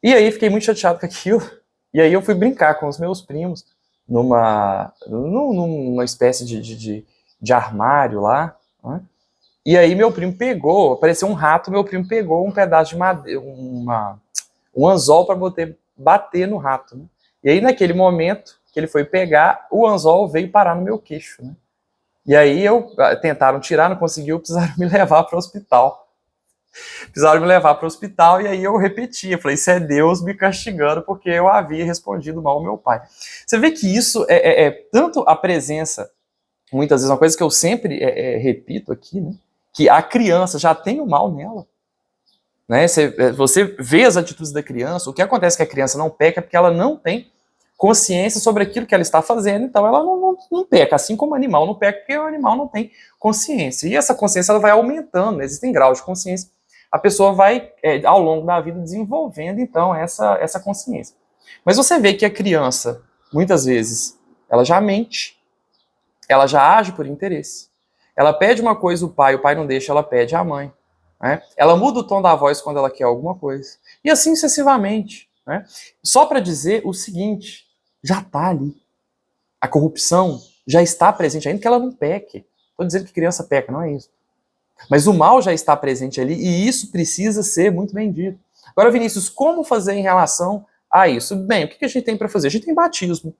E aí fiquei muito chateado com aquilo, e aí eu fui brincar com os meus primos numa espécie de armário lá, né? E aí meu primo pegou, apareceu um rato, meu primo pegou um pedaço de madeira, um anzol para bater no rato, né? E aí naquele momento que ele foi pegar, o anzol veio parar no meu queixo, né? E aí tentaram tirar, não conseguiu, precisaram me levar para o hospital. E aí eu repetia, falei, isso é Deus me castigando porque eu havia respondido mal ao meu pai. Você vê que isso é tanto a presença, muitas vezes, uma coisa que eu sempre repito aqui, né? Que a criança já tem o mal nela. Né? Você vê as atitudes da criança, o que acontece que a criança não peca porque ela não tem consciência sobre aquilo que ela está fazendo, então ela não peca, assim como o animal não peca porque o animal não tem consciência. E essa consciência ela vai aumentando, existem graus de consciência. A pessoa vai, ao longo da vida, desenvolvendo, então, essa consciência. Mas você vê que a criança, muitas vezes, ela já mente, ela já age por interesse. Ela pede uma coisa, o pai não deixa, ela pede à mãe. Né? Ela muda o tom da voz quando ela quer alguma coisa. E assim sucessivamente. Né? Só para dizer o seguinte, já está ali. A corrupção já está presente, ainda que ela não peque. Estou dizendo que criança peca, não é isso. Mas o mal já está presente ali e isso precisa ser muito bem dito. Agora, Vinícius, como fazer em relação a isso? Bem, o que a gente tem para fazer? A gente tem batismo.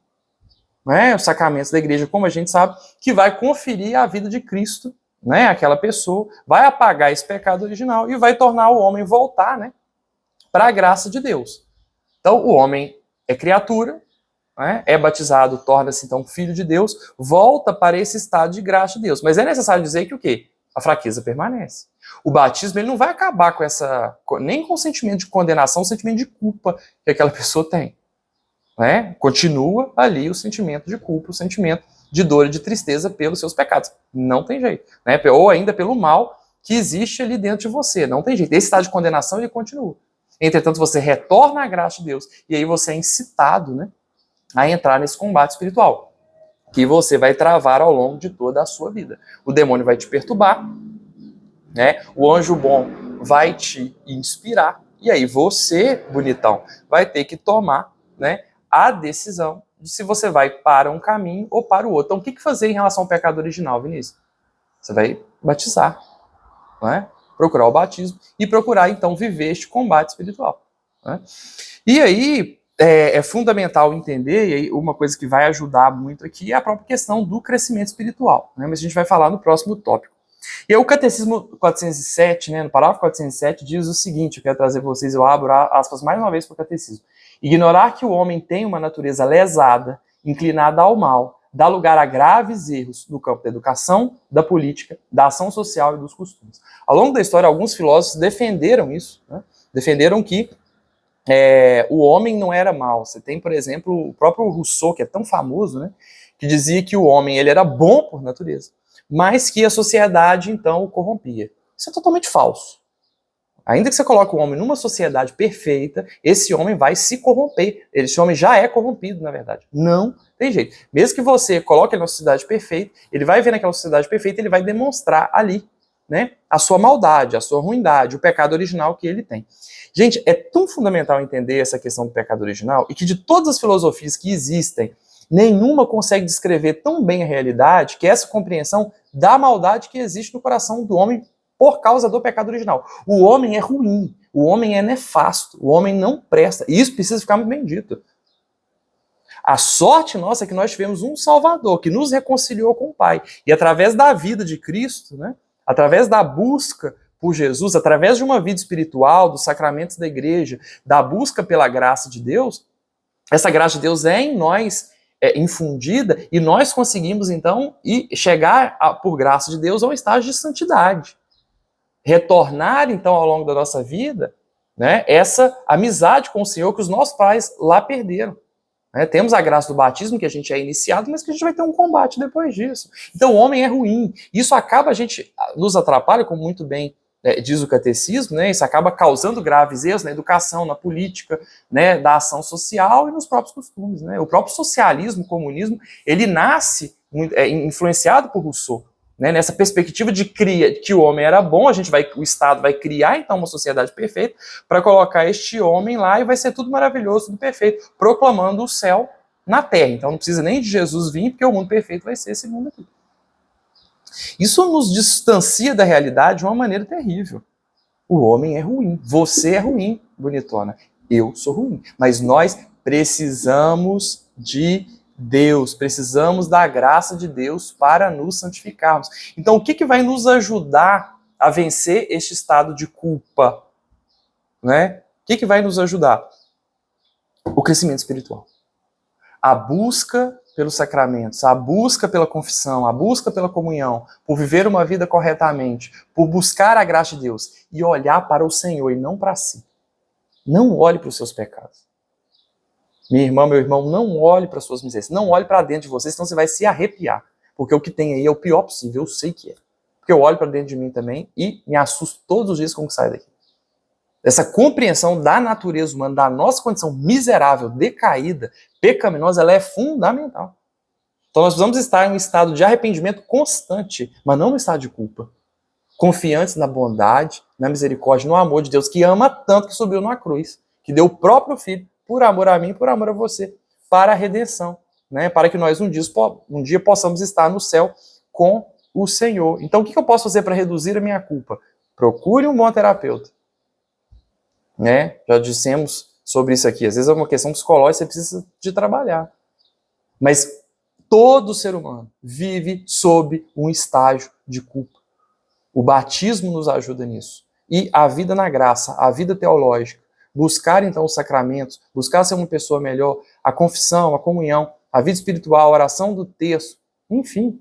Né? Os sacramentos da igreja, como a gente sabe, que vai conferir a vida de Cristo, né? Aquela pessoa, vai apagar esse pecado original e vai tornar o homem voltar, né? Para a graça de Deus. Então, o homem é criatura, né? É batizado, torna-se então filho de Deus, volta para esse estado de graça de Deus. Mas é necessário dizer que o quê? A fraqueza permanece. O batismo ele não vai acabar com nem com o sentimento de condenação, o sentimento de culpa que aquela pessoa tem. Né? Continua ali o sentimento de culpa, o sentimento de dor e de tristeza pelos seus pecados. Não tem jeito. Né? Ou ainda pelo mal que existe ali dentro de você. Não tem jeito. Esse estado de condenação ele continua. Entretanto, você retorna à graça de Deus e aí você é incitado, né, a entrar nesse combate espiritual que você vai travar ao longo de toda a sua vida. O demônio vai te perturbar, né? O anjo bom vai te inspirar, e aí você, bonitão, vai ter que tomar, né, a decisão de se você vai para um caminho ou para o outro. Então, o que fazer em relação ao pecado original, Vinícius? Você vai batizar, né? Procurar o batismo e procurar, então, viver este combate espiritual. Né? E aí, é fundamental entender, e aí uma coisa que vai ajudar muito aqui é a própria questão do crescimento espiritual, né? Mas a gente vai falar no próximo tópico. E aí o Catecismo 407, né, no parágrafo 407, diz o seguinte, eu quero trazer para vocês, eu abro aspas mais uma vez para o Catecismo. Ignorar que o homem tem uma natureza lesada, inclinada ao mal, dá lugar a graves erros no campo da educação, da política, da ação social e dos costumes. Ao longo da história, alguns filósofos defenderam isso, né? Defenderam que o homem não era mau. Você tem, por exemplo, o próprio Rousseau, que é tão famoso, né, que dizia que o homem ele era bom por natureza, mas que a sociedade, então, o corrompia. Isso é totalmente falso. Ainda que você coloque o homem numa sociedade perfeita, esse homem vai se corromper. Esse homem já é corrompido, na verdade. Não tem jeito. Mesmo que você coloque ele numa sociedade perfeita, ele vai ver naquela sociedade perfeita, ele vai demonstrar ali, né, a sua maldade, a sua ruindade, o pecado original que ele tem. Gente, é tão fundamental entender essa questão do pecado original e que de todas as filosofias que existem Nenhuma consegue descrever tão bem a realidade que essa compreensão da maldade que existe no coração do homem por causa do pecado original. O homem é ruim, o homem é nefasto, o homem não presta. E isso precisa ficar muito bem dito. A sorte nossa é que nós tivemos um Salvador que nos reconciliou com o Pai. E através da vida de Cristo, né, através da busca por Jesus, através de uma vida espiritual, dos sacramentos da igreja, da busca pela graça de Deus, essa graça de Deus é em nós infundida e nós conseguimos então chegar, por graça de Deus, a um estágio de santidade. Retornar então ao longo da nossa vida, né, essa amizade com o Senhor que os nossos pais lá perderam. Temos a graça do batismo, que a gente é iniciado, mas que a gente vai ter um combate depois disso. Então o homem é ruim. Isso acaba, nos atrapalha, como muito bem diz o catecismo, né? Isso acaba causando graves erros na educação, na política, né? Da ação social e nos próprios costumes. Né? O próprio socialismo, o comunismo, ele nasce influenciado por Rousseau. Né, nessa perspectiva de que o homem era bom, o Estado vai criar então uma sociedade perfeita para colocar este homem lá e vai ser tudo maravilhoso, tudo perfeito, proclamando o céu na terra. Então não precisa nem de Jesus vir, porque o mundo perfeito vai ser esse mundo aqui. Isso nos distancia da realidade de uma maneira terrível. O homem é ruim, você é ruim, bonitona, eu sou ruim, mas nós precisamos de Deus, precisamos da graça de Deus para nos santificarmos. Então, o que vai nos ajudar a vencer este estado de culpa? Né? O que vai nos ajudar? O crescimento espiritual. A busca pelos sacramentos, a busca pela confissão, a busca pela comunhão, por viver uma vida corretamente, por buscar a graça de Deus e olhar para o Senhor e não para si. Não olhe para os seus pecados. Minha irmã, meu irmão, não olhe para suas misérias, não olhe para dentro de você, senão você vai se arrepiar. Porque o que tem aí é o pior possível, eu sei que é. Porque eu olho para dentro de mim também e me assusto todos os dias com o que sai daqui. Essa compreensão da natureza humana, da nossa condição miserável, decaída, pecaminosa, ela é fundamental. Então nós precisamos estar em um estado de arrependimento constante, mas não no estado de culpa. Confiantes na bondade, na misericórdia, no amor de Deus, que ama tanto que subiu numa cruz, que deu o próprio Filho, por amor a mim, por amor a você, para a redenção, né? Para que nós um dia possamos estar no céu com o Senhor. Então o que eu posso fazer para reduzir a minha culpa? Procure um bom terapeuta. Né? Já dissemos sobre isso aqui. Às vezes é uma questão psicológica, você precisa de trabalhar. Mas todo ser humano vive sob um estágio de culpa. O batismo nos ajuda nisso. E a vida na graça, a vida teológica, buscar então os sacramentos, buscar ser uma pessoa melhor, a confissão, a comunhão, a vida espiritual, a oração do texto, enfim.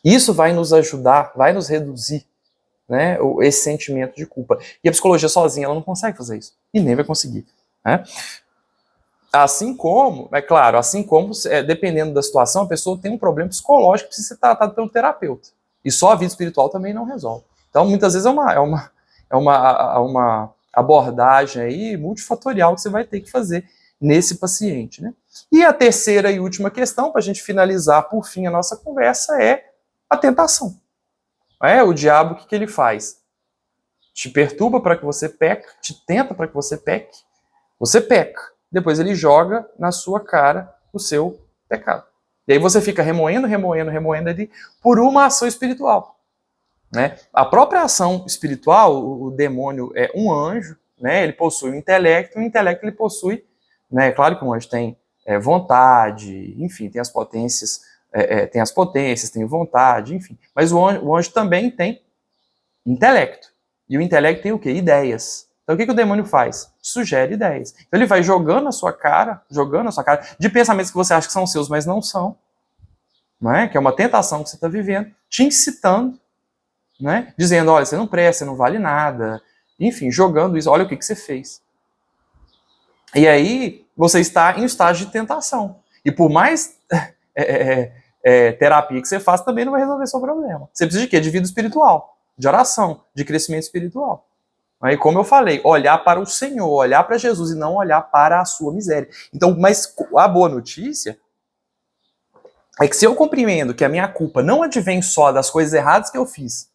Isso vai nos ajudar, vai nos reduzir, né, esse sentimento de culpa. E a psicologia sozinha ela não consegue fazer isso. E nem vai conseguir. Né? Assim como, é claro, dependendo da situação, a pessoa tem um problema psicológico que precisa ser tratado pelo terapeuta. E só a vida espiritual também não resolve. Então, muitas vezes é uma abordagem aí multifatorial que você vai ter que fazer nesse paciente. Né? E a terceira e última questão, para a gente finalizar por fim a nossa conversa, é a tentação. O diabo, o que ele faz? Te perturba para que você peque, te tenta para que você peque, você peca. Depois ele joga na sua cara o seu pecado. E aí você fica remoendo ali por uma ação espiritual. Né? A própria ação espiritual, o demônio é um anjo, né? Ele possui um intelecto, e o intelecto ele possui, né? Claro que um anjo tem vontade, enfim, tem as potências, tem vontade, enfim. Mas o anjo também tem intelecto. E o intelecto tem o quê? Ideias. Então o que o demônio faz? Sugere ideias. Então ele vai jogando na sua cara, de pensamentos que você acha que são seus, mas não são. Não é? Que é uma tentação que você está vivendo, te incitando, né? Dizendo, olha, você não presta, você não vale nada. Enfim, jogando isso, olha o que você fez. E aí você está em um estágio de tentação. E por mais terapia que você faça, também não vai resolver seu problema. Você precisa de quê? De vida espiritual, de oração, de crescimento espiritual. Aí, como eu falei, olhar para o Senhor, olhar para Jesus e não olhar para a sua miséria. Então, mas a boa notícia é que se eu compreendo que a minha culpa não advém só das coisas erradas que eu fiz,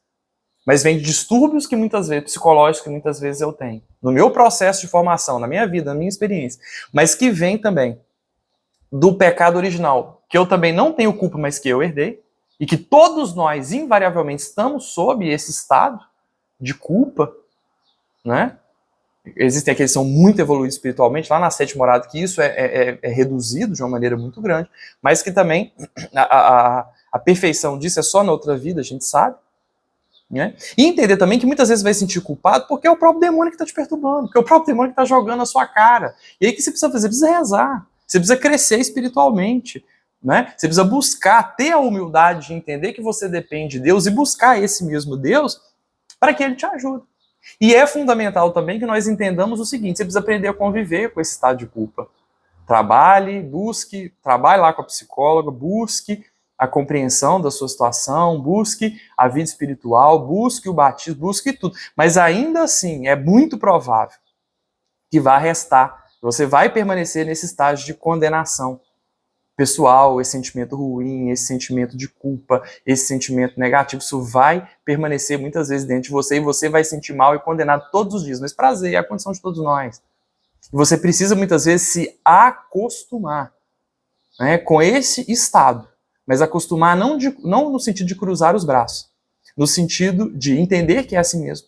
mas vem de distúrbios que muitas vezes, psicológicos que muitas vezes eu tenho, no meu processo de formação, na minha vida, na minha experiência, mas que vem também do pecado original, que eu também não tenho culpa, mas que eu herdei, e que todos nós, invariavelmente, estamos sob esse estado de culpa, né? Existem aqueles que são muito evoluídos espiritualmente, lá na sétima morada, que isso é reduzido de uma maneira muito grande, mas que também a perfeição disso é só na outra vida, a gente sabe. Né? E entender também que muitas vezes vai se sentir culpado porque é o próprio demônio que está te perturbando, porque é o próprio demônio que está jogando a sua cara. E aí o que você precisa fazer? Você precisa rezar, você precisa crescer espiritualmente, né? Você precisa buscar, ter a humildade de entender que você depende de Deus e buscar esse mesmo Deus para que Ele te ajude. E é fundamental também que nós entendamos o seguinte: você precisa aprender a conviver com esse estado de culpa. Trabalhe lá com a psicóloga, busque a compreensão da sua situação, busque a vida espiritual, busque o batismo, busque tudo. Mas ainda assim, é muito provável que vá restar, você vai permanecer nesse estágio de condenação pessoal, esse sentimento ruim, esse sentimento de culpa, esse sentimento negativo, isso vai permanecer muitas vezes dentro de você e você vai sentir mal e condenado todos os dias. Mas prazer, é a condição de todos nós. E você precisa muitas vezes se acostumar, né, com esse estado. Mas acostumar não no sentido de cruzar os braços, no sentido de entender que é assim mesmo.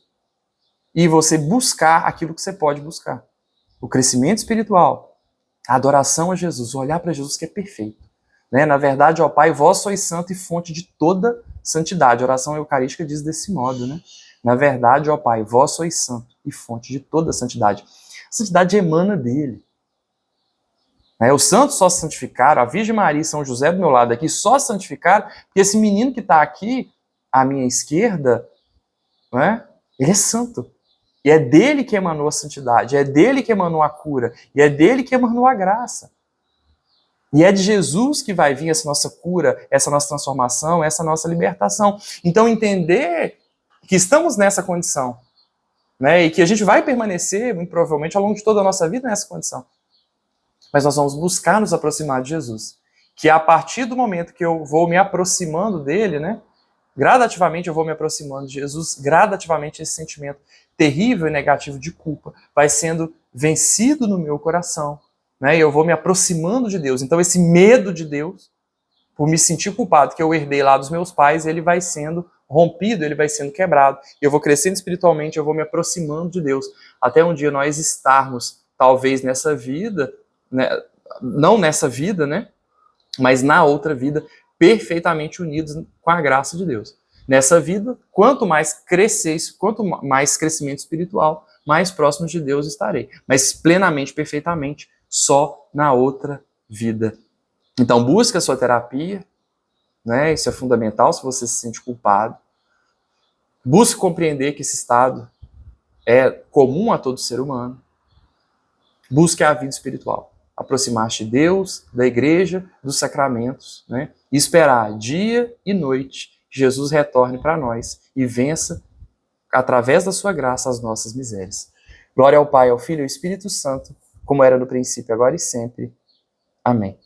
E você buscar aquilo que você pode buscar. O crescimento espiritual, a adoração a Jesus, olhar para Jesus que é perfeito. Né? Na verdade, ó Pai, vós sois santo e fonte de toda santidade. A oração eucarística diz desse modo. Né? Na verdade, ó Pai, vós sois santo e fonte de toda santidade. A santidade emana dele. Os santos só se santificaram, a Virgem Maria e São José do meu lado aqui só se santificaram porque esse menino que está aqui à minha esquerda, né, ele é santo. E é dele que emanou a santidade, é dele que emanou a cura, e é dele que emanou a graça. E é de Jesus que vai vir essa nossa cura, essa nossa transformação, essa nossa libertação. Então entender que estamos nessa condição, né, e que a gente vai permanecer, muito provavelmente, ao longo de toda a nossa vida nessa condição. Mas nós vamos buscar nos aproximar de Jesus. Que a partir do momento que eu vou me aproximando dele, né, gradativamente eu vou me aproximando de Jesus, gradativamente esse sentimento terrível e negativo de culpa vai sendo vencido no meu coração, né, e eu vou me aproximando de Deus. Então esse medo de Deus, por me sentir culpado, que eu herdei lá dos meus pais, ele vai sendo rompido, ele vai sendo quebrado. Eu vou crescendo espiritualmente, eu vou me aproximando de Deus, até um dia nós estarmos, talvez nessa vida, né, não nessa vida, né, mas na outra vida, perfeitamente unidos com a graça de Deus. Nessa vida, quanto mais crescimento espiritual, mais próximo de Deus estarei. Mas plenamente, perfeitamente, só na outra vida. Então busque a sua terapia, né, isso é fundamental se você se sente culpado. Busque compreender que esse estado é comum a todo ser humano. Busque a vida espiritual. Aproximar-te de Deus, da igreja, dos sacramentos, né? E esperar dia e noite que Jesus retorne para nós e vença, através da sua graça, as nossas misérias. Glória ao Pai, ao Filho e ao Espírito Santo, como era no princípio, agora e sempre. Amém.